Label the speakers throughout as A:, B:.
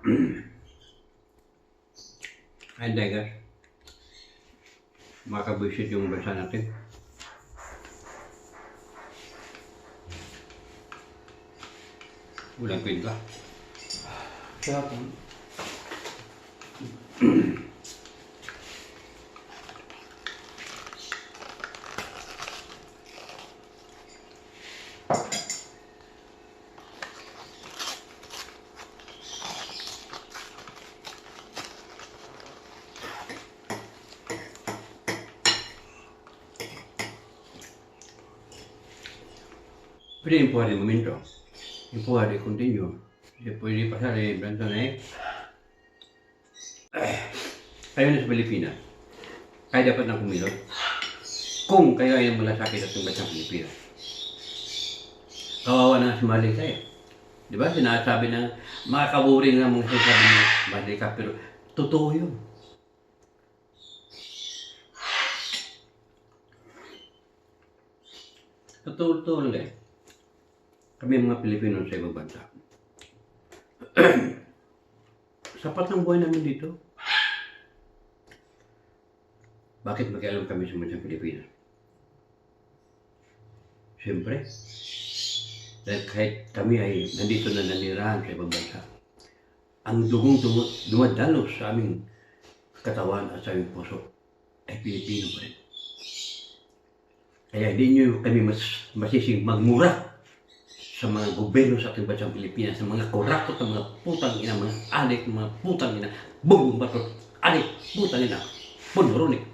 A: Ayun dahil guys, makabuisit yung bansa natin. Walang kwenta.
B: Sarap.
A: Pwede empujar de momento, empujar de continuo. Se puede pasar de plantón eh. Kayo na sa Pilipinas, kaya dapat ng kumilot. Kung kayo ay malasakit at tumbat ng Pilipinas. Kawawa na si Marley Saya. Di ba? Sinasabi na makakaburing na mga sinasabi ni Marley ka, pero totoo yun. Totoo lang eh. Kami mga Pilipino sa ibang bansa. Sapat ng buhay namin dito. Bakit makialam kami sa bansang Pilipinas? Siyempre, dahil kahit kami ay nandito na nanirahan sa ibang bansa, ang dugong dumadalo sa aming katawan at sa aming puso ay Pilipino pa rin. Kaya hindi nyo kami masising magmura sa mga gobyerno sa ating bansang Pilipinas, sa mga korapto at mga putang ina, mga adik, mga putang ina, bumbong bato, adik, putang ina, punronik.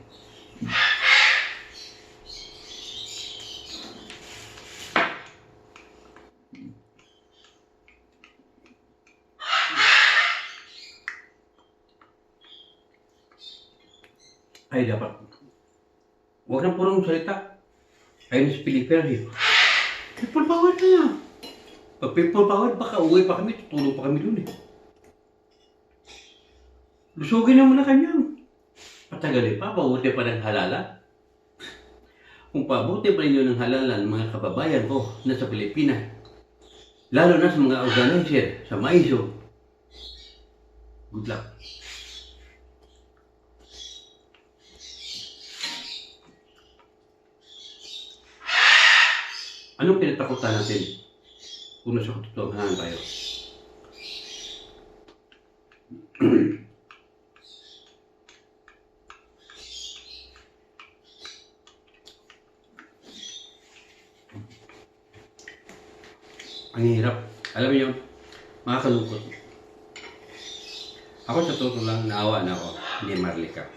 A: Ay dapat, huwag na purong salita. Ayun sa Pilipinas eh. People power na. Pag people power, baka uwi pa kami, tutulong pa kami dun eh. Lusugin naman na kanyang. Patagalin pa, pabuti pa ng halala. Kung pabuti pa ninyo ng halalan, mga kababayan ko na sa Pilipinas, lalo na sa mga organizer, sa MAISO, good luck. Anong pinatakutan natin kung nasa katotohanan tayo? Ang hirap. Alam niyo, makakalungkot. Ako sa totoo lang, naawa na ako ni Marlica.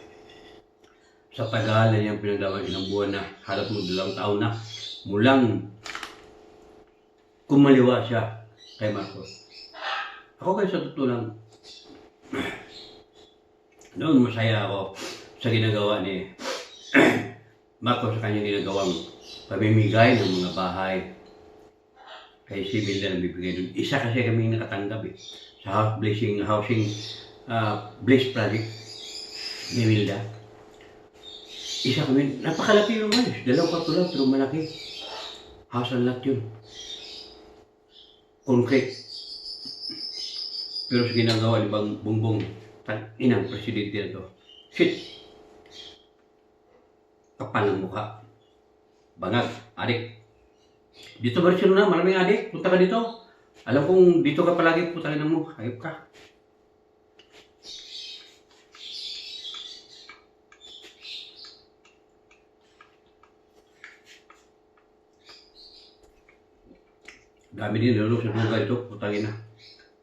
A: Sa tagal na niyang pinagdawang ilang buwan na, halos mo 2 taon na, mulang kumaliwa siya kay Marcos. Ako kayo sa totoo lang, noon masaya ako sa ginagawa ni Marcos sa kanyang ginagawang pamimigay ng mga bahay kay civil na nabibigay doon. Isa kasi kami nakatanggap eh, sa housing Blaze Project ni Wilda. Isa kami, napakalaki yung guys, 2 kwarto lang pero malaki. House and lot yun. Concrete. Pero sa ginagawa ni Bongbong, inang presidente na to. Shit! Kapal ng mukha. Bangag, adik. Dito Barcelona, maraming adik. Punta ka dito. Alam kong dito ka palagi, punta ka mo. Hayop ka. Dami din lalo sa lugar ito, putangin na.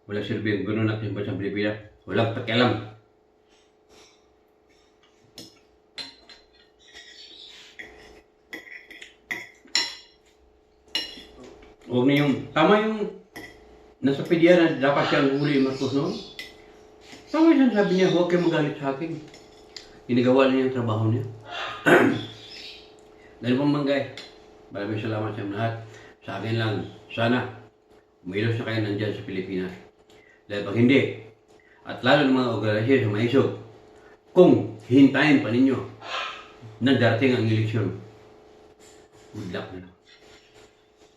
A: Wala silbi yung gano'n natin sa bansang Pilipinas. Walang pakialam. Huwag na yung, tama yung nasa PDR na dapat siyang huli yung Marcos noon. Tama yung sabi niya, huwag kayo magalit sa akin. Ginagawa niya yung trabaho niya. Dahil pong manggay, maraming salamat sa lahat. Sa akin lang, sana umilos na kayo nandyan sa Pilipinas. Dahil pag hindi, at lalo ng mga organisasyon sa MAISO, kung hintayin pa ninyo na darating ang eleksyon, good luck na lang.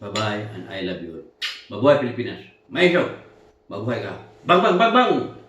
A: Bye-bye and I love you all. Mabuhay Pilipinas. MAISO, mabuhay ka. Bang, bang, bang, bang!